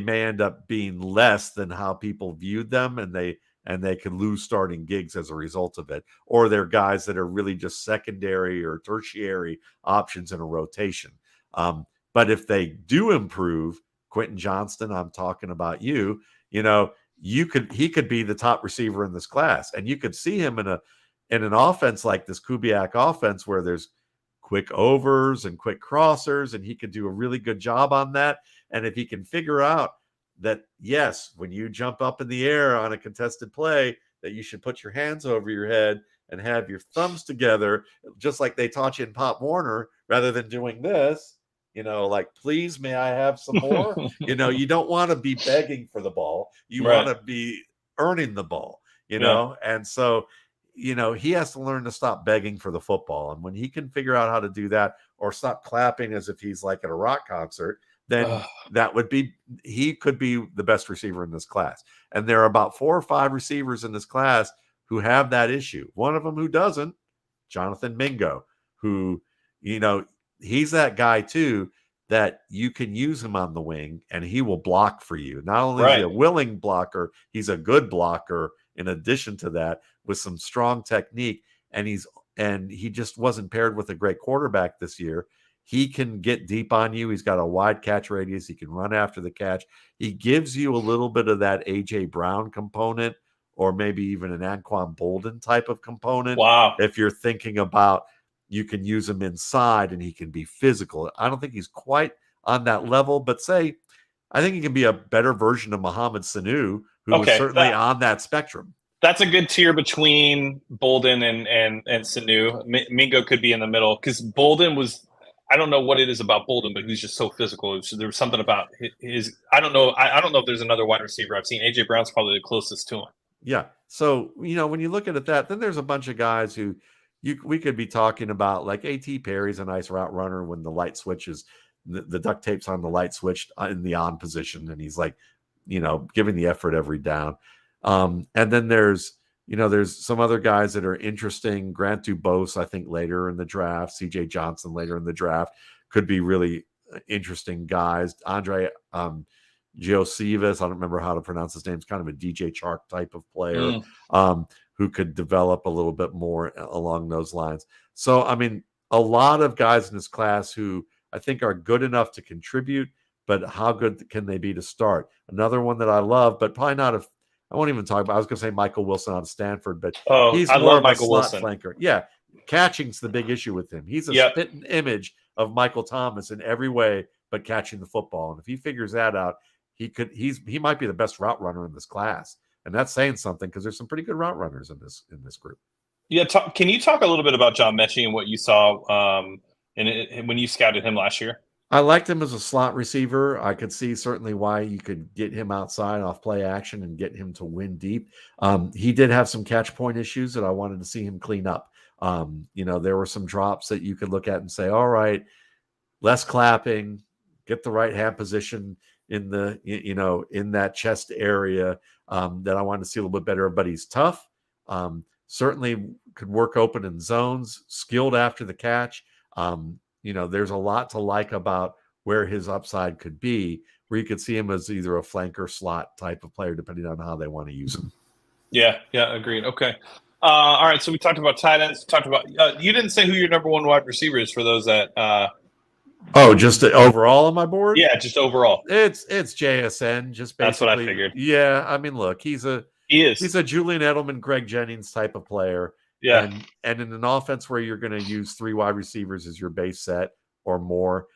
may end up being less than how people viewed them, and they could lose starting gigs as a result of it. Or they're guys that are really just secondary or tertiary options in a rotation. But if they do improve, Quentin Johnston, I'm talking about you, he could be the top receiver in this class. And you could see him in an offense like this Kubiak offense where there's quick overs and quick crossers, and he could do a really good job on that. And if he can figure out that, yes, when you jump up in the air on a contested play, that you should put your hands over your head and have your thumbs together, just like they taught you in Pop Warner, rather than doing this, like, please, may I have some more? You don't want to be begging for the ball. You want to be earning the ball, And so, he has to learn to stop begging for the football. And when he can figure out how to do that, or stop clapping as if he's like at a rock concert, then he could be the best receiver in this class. And there are about 4 or 5 receivers in this class who have that issue. One of them who doesn't, Jonathan Mingo, who, he's that guy too, that you can use him on the wing and he will block for you. Not only is he a willing blocker, he's a good blocker in addition to that, with some strong technique. And he just wasn't paired with a great quarterback this year. He can get deep on you. He's got a wide catch radius. He can run after the catch. He gives you a little bit of that A.J. Brown component, or maybe even an Anquan Bolden type of component. Wow. If you're thinking about, you can use him inside and he can be physical. I don't think he's quite on that level, but I think he can be a better version of Mohamed Sanu, who is certainly on that spectrum. That's a good tier between Bolden and Sanu. Mingo could be in the middle, because Bolden was, I don't know what it is about Bolden, but he's just so physical. So there was something about his. I don't know. I don't know if there's another wide receiver I've seen. AJ Brown's probably the closest to him. Yeah. So when you look at that, then there's a bunch of guys who we could be talking about, like A.T. Perry's a nice route runner when the light switches, the duct tape's on the light switch in the on position, and he's like, giving the effort every down. And then there's some other guys that are interesting. Grant Dubose, I think, later in the draft. CJ Johnson later in the draft could be really interesting guys. Andre Giosivas, I don't remember how to pronounce his name. It's kind of a DJ Chark type of player who could develop a little bit more along those lines. So, I mean, a lot of guys in this class who I think are good enough to contribute, but how good can they be to start? Another one that I love, but probably not I won't even talk about. I was going to say Michael Wilson out of Stanford, but he's more of a slot flanker. Yeah, catching's the big issue with him. He's a spitting image of Michael Thomas in every way, but catching the football. And if he figures that out, he might be the best route runner in this class, and that's saying something, because there's some pretty good route runners in this group. Yeah, can you talk a little bit about John Mechie and what you saw when you scouted him last year? I liked him as a slot receiver. I could see certainly why you could get him outside off play action and get him to win deep. He did have some catch point issues that I wanted to see him clean up. There were some drops that you could look at and say, all right, less clapping, get the right hand position in that chest area that I wanted to see a little bit better. But he's tough. Certainly could work open in zones, skilled after the catch. There's a lot to like about where his upside could be, where you could see him as either a flanker slot type of player, depending on how they want to use him. Yeah, agreed. Okay. All right, so we talked about tight ends. Talked about you didn't say who your number one wide receiver is for those that. Just overall on my board? Yeah, just overall. It's JSN. Just basically. That's what I figured. Yeah, I mean, look, he's a Julian Edelman, Greg Jennings type of player. Yeah, and in an offense where you're going to use 3 wide receivers as your base set or more,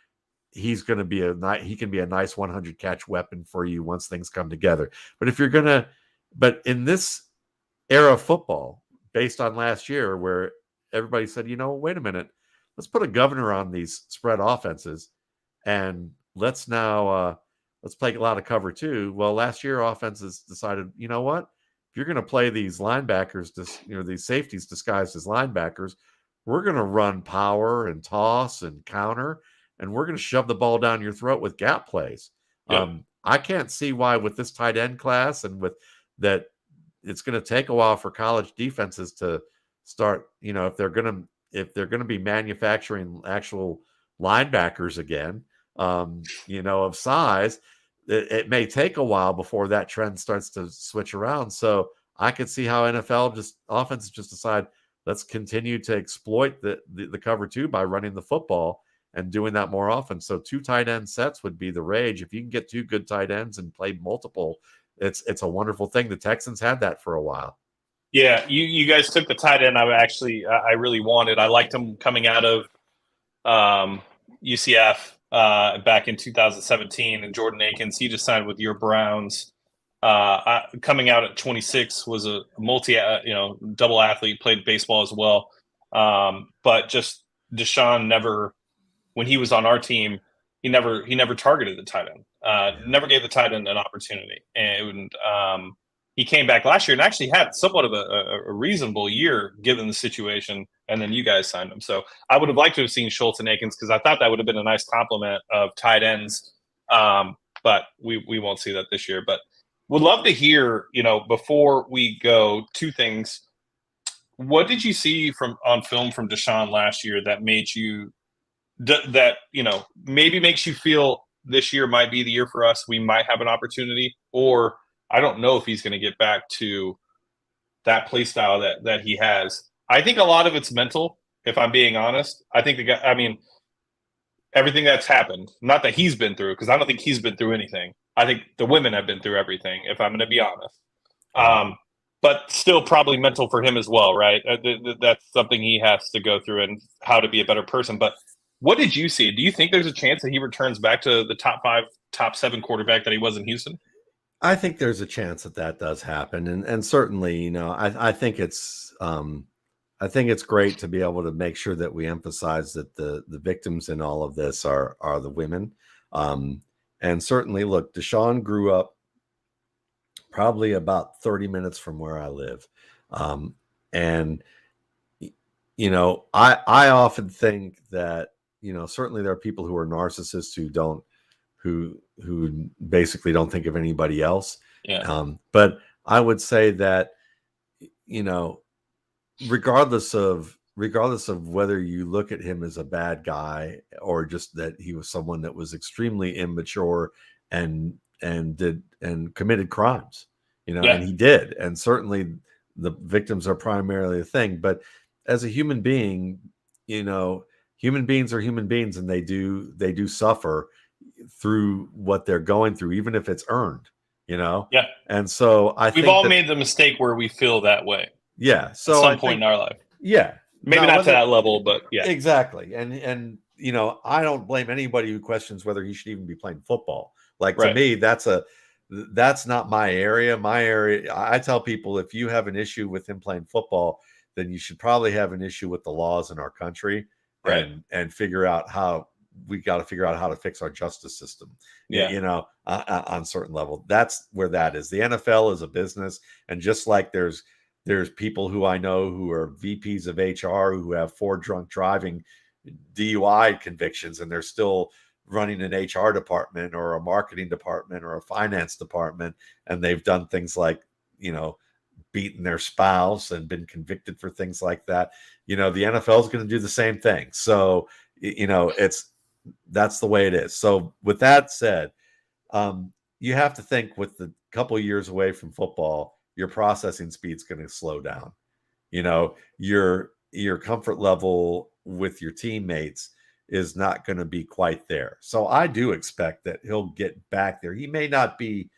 he's going to he can be a nice 100 catch weapon for you once things come together. But in this era of football, based on last year, where everybody said, wait a minute, let's put a governor on these spread offenses, and let's play a lot of cover 2. Well, last year offenses decided, you know what? If you're going to play these linebackers, these safeties disguised as linebackers, we're going to run power and toss and counter, and we're going to shove the ball down your throat with gap plays. Yeah. I can't see why with this tight end class and with that, it's going to take a while for college defenses to start, if they're going to be manufacturing actual linebackers again, of size, it may take a while before that trend starts to switch around. So I could see how NFL offenses just decide, let's continue to exploit the cover two by running the football and doing that more often. So 2 tight end sets would be the rage. If you can get 2 good tight ends and play multiple, it's a wonderful thing. The Texans had that for a while. Yeah, you guys took the tight end I really wanted. I liked him coming out of UCF back in 2017, and Jordan Akins, he just signed with your Browns. Coming out at 26, was a double athlete, played baseball as well. But just DeShaun never, when he was on our team, he never targeted the tight end. Never gave the tight end an opportunity. And he came back last year and actually had somewhat of a reasonable year given the situation. And then you guys signed him. So I would have liked to have seen Schultz and Akins, because I thought that would have been a nice complement of tight ends. But we won't see that this year. But would love to hear, before we go, 2 things. What did you see on film from DeShaun last year that made you maybe makes you feel this year might be the year for us? We might have an opportunity, or I don't know if he's going to get back to that play style that he has. I think a lot of it's mental, if I'm being honest. I think everything that's happened, not that he's been through, because I don't think he's been through anything. I think the women have been through everything, if I'm going to be honest. But still probably mental for him as well, right? That's something he has to go through, and how to be a better person. But what did you see? Do you think there's a chance that he returns back to the top 5, top 7 quarterback that he was in Houston? I think there's a chance that does happen. And certainly, I think it's great to be able to make sure that we emphasize that the victims in all of this are the women. And certainly, look, DeShaun grew up probably about 30 minutes from where I live. And, I often think that, certainly there are people who are narcissists who basically don't think of anybody else. Yeah. But I would say that, regardless of whether you look at him as a bad guy or just that he was someone that was extremely immature and committed crimes, and he did. And certainly the victims are primarily a thing. But as a human being, human beings are human beings, and they do suffer through what they're going through, even if it's earned, Yeah. And so we've all made the mistake where we feel that way. Yeah. So at some point in our life. Yeah. Maybe not to that level, but yeah. Exactly. And I don't blame anybody who questions whether he should even be playing football. Like, to me, that's not my area. My area, I tell people, if you have an issue with him playing football, then you should probably have an issue with the laws in our country, and figure out how to fix our justice system. On certain level. That's where that is. The NFL is a business, and just like there's people who I know who are VPs of HR who have 4 drunk driving DUI convictions, and they're still running an HR department or a marketing department or a finance department, and they've done things like, beaten their spouse and been convicted for things like that. The NFL is going to do the same thing. So, that's the way it is. So with that said, you have to think, with the couple of years away from football, your processing speed's going to slow down. Your comfort level with your teammates is not going to be quite there. So I do expect that he'll get back there. He may not be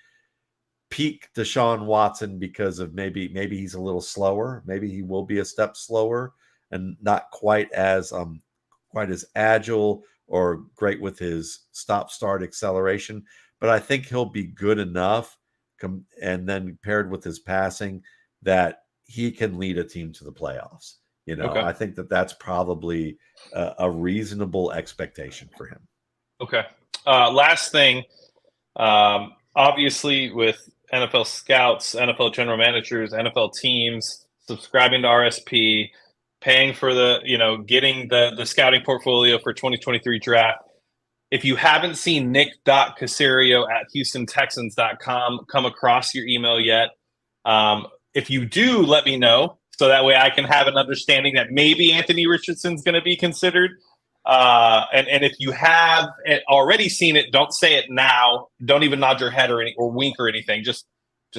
peak DeShaun Watson because of maybe he's a little slower. Maybe he will be a step slower and not quite as agile or great with his stop-start acceleration. But I think he'll be good enough, and then paired with his passing, that he can lead a team to the playoffs. I think that's probably a reasonable expectation for him. Okay. Last thing, obviously with NFL scouts, NFL general managers, NFL teams subscribing to RSP, paying for getting the scouting portfolio for 2023 draft. If you haven't seen nick.casario@HoustonTexans.com come across your email yet, if you do, let me know so that way I can have an understanding that maybe Anthony Richardson's going to be considered. And if you have already seen it, don't say it now. Don't even nod your head or wink or anything. Just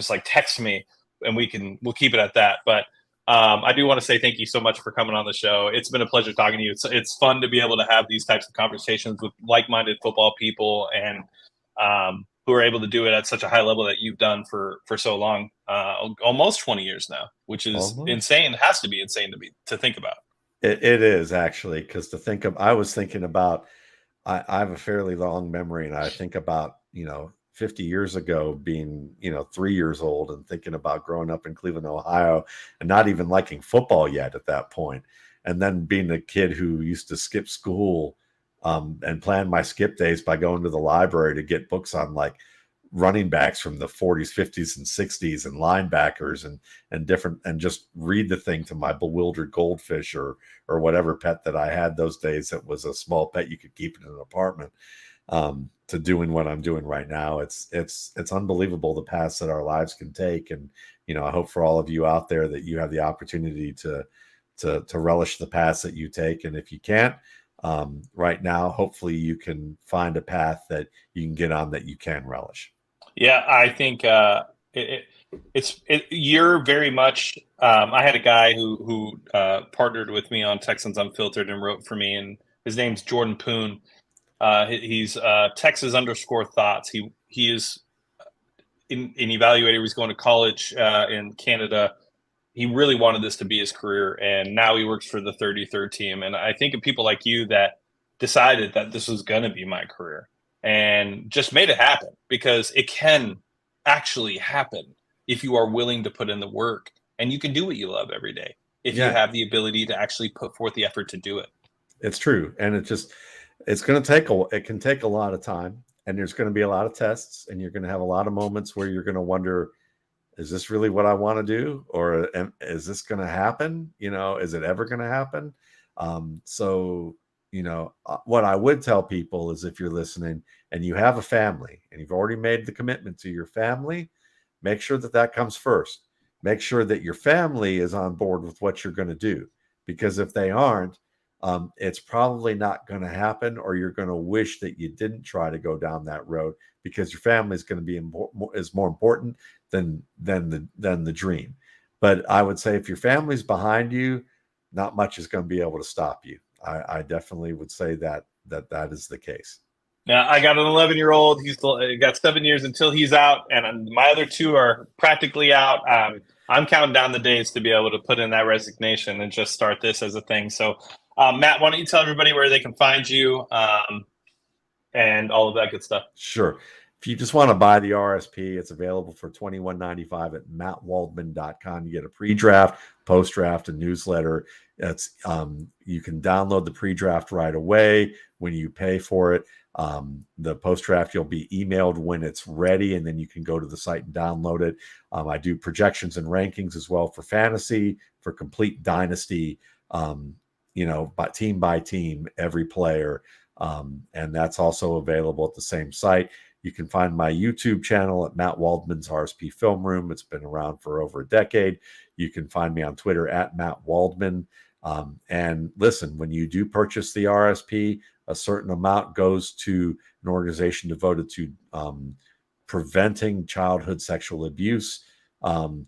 like text me, and we'll keep it at that. But I do want to say thank you so much for coming on the show. It's been a pleasure talking to you. It's fun to be able to have these types of conversations with like-minded football people and who are able to do it at such a high level that you've done for so long, almost 20 years now, which is insane. It has to be insane to think about. It is actually, because I was thinking about, I have a fairly long memory, and I think about, 50 years ago being, 3 years old and thinking about growing up in Cleveland, Ohio, and not even liking football yet at that point. And then being a kid who used to skip school and plan my skip days by going to the library to get books on like running backs from the 40s, 50s, and 60s and linebackers and different, and just read the thing to my bewildered goldfish or whatever pet that I had those days. That was a small pet you could keep in an apartment. To doing what I'm doing right now, it's unbelievable the paths that our lives can take. And I hope for all of you out there that you have the opportunity to relish the paths that you take. And if you can't right now, hopefully you can find a path that you can get on that you can relish. Yeah, I think you're very much. I had a guy who partnered with me on Texans Unfiltered and wrote for me, and his name's Jordan Poon. He's Texas_thoughts. He is in evaluator. He's going to college in Canada. He really wanted this to be his career, and now he works for the 33rd team. And I think of people like you that decided that this was going to be my career and just made it happen, because it can actually happen if you are willing to put in the work, and you can do what you love every day if you have the ability to actually put forth the effort to do it. It's true. And it can take a lot of time, and there's going to be a lot of tests, and you're going to have a lot of moments where you're going to wonder, is this really what I want to do? Or is this going to happen? Is it ever going to happen? What I would tell people is, if you're listening and you have a family and you've already made the commitment to your family, make sure that comes first. Make sure that your family is on board with what you're going to do, because if they aren't, it's probably not going to happen, or you're going to wish that you didn't try to go down that road, because your family is going to be more important than the dream. But I would say if your family's behind you, not much is going to be able to stop you. I definitely would say that is the case. Now, I got an 11-year-old. He's got 7 years until he's out, and my other two are practically out. I'm counting down the days to be able to put in that resignation and just start this as a thing. So, Matt, why don't you tell everybody where they can find you and all of that good stuff? Sure. If you just want to buy the RSP, it's available for $21.95 at mattwaldman.com. You get a pre-draft, post-draft, and newsletter. It's you can download the pre-draft right away when you pay for it. The post-draft, you'll be emailed when it's ready, and then you can go to the site and download it. I do projections and rankings as well for fantasy, for complete dynasty, by team, every player. And that's also available at the same site. You can find my YouTube channel at Matt Waldman's RSP Film Room. It's been around for over a decade. You can find me on Twitter at Matt Waldman. And listen, when you do purchase the RSP, a certain amount goes to an organization devoted to preventing childhood sexual abuse. And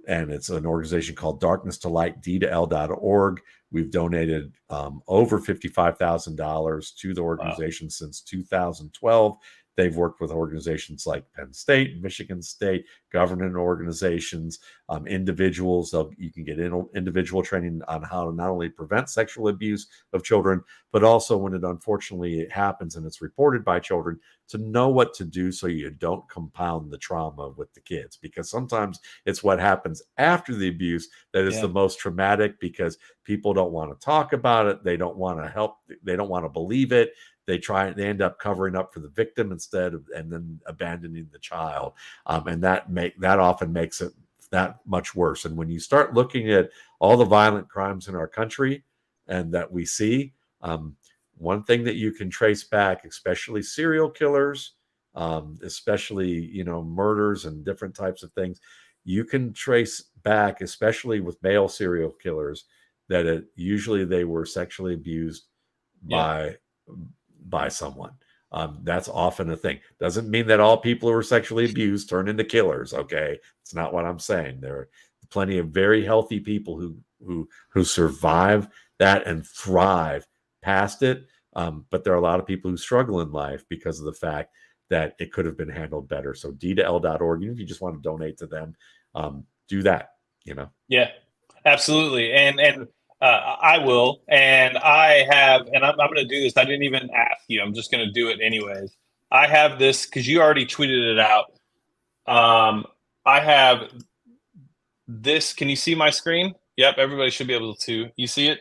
it's an organization called Darkness to Light, D2L.org. We've donated over $55,000 to the organization since 2012. They've worked with organizations like Penn State, Michigan State, government organizations, individuals. You can get individual training on how to not only prevent sexual abuse of children, but also when it unfortunately happens and it's reported by children, to know what to do so you don't compound the trauma with the kids. Because sometimes it's what happens after the abuse that is the most traumatic, because people don't want to talk about it. They don't want to help. They don't want to believe it. They end up covering up for the victim and then abandoning the child. And that often makes it that much worse. And when you start looking at all the violent crimes in our country and that we see, one thing that you can trace back, especially serial killers, especially, murders and different types of things, you can trace back, especially with male serial killers, that usually they were sexually abused by someone. That's often a thing. Doesn't mean that all people who are sexually abused turn into killers. Okay, it's not what I'm saying. There are plenty of very healthy people who survive that and thrive past it. But there are a lot of people who struggle in life because of the fact that it could have been handled better. So d2l.org, even if you just want to donate to them, do that. Yeah, absolutely. And I will, and I have, and I'm going to do this. I didn't even ask you. I'm just going to do it anyways. I have this because you already tweeted it out. I have this. Can you see my screen? Yep, everybody should be able to. You see it?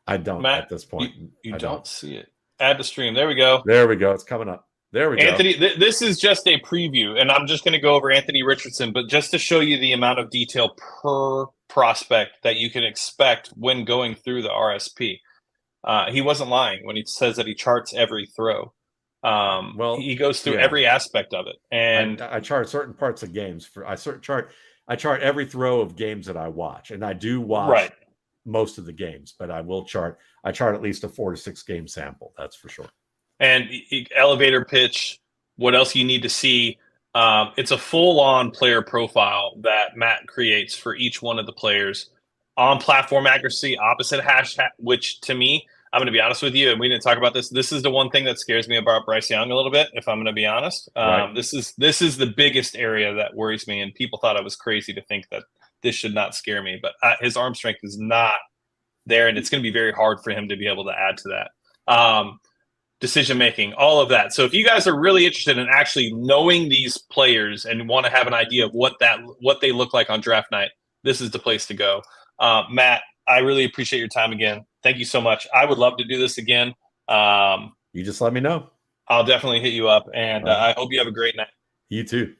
I don't, Matt, at this point. You don't see it. Add to stream. There we go. There we go. It's coming up. There we go. Anthony, this is just a preview, and I'm just going to go over Anthony Richardson, but just to show you the amount of detail per prospect that you can expect when going through the RSP. He wasn't lying when he says that he charts every throw. Well, he goes through every aspect of it, and I chart certain parts of games. I chart every throw of games that I watch, and I do watch most of the games, but I chart at least a 4 to 6 game sample. That's for sure. And elevator pitch, what else you need to see. It's a full-on player profile that Matt creates for each one of the players. On platform accuracy, opposite hashtag, which to me, I'm going to be honest with you, and we didn't talk about this. This is the one thing that scares me about Bryce Young a little bit, if I'm going to be honest. This is the biggest area that worries me, and people thought I was crazy to think that this should not scare me. But his arm strength is not there, and it's going to be very hard for him to be able to add to that. Decision making, all of that. So if you guys are really interested in actually knowing these players and want to have an idea of what they look like on draft night, this is the place to go. Matt, I really appreciate your time again. Thank you so much. I would love to do this again. You just let me know. I'll definitely hit you up, and I hope you have a great night. You too.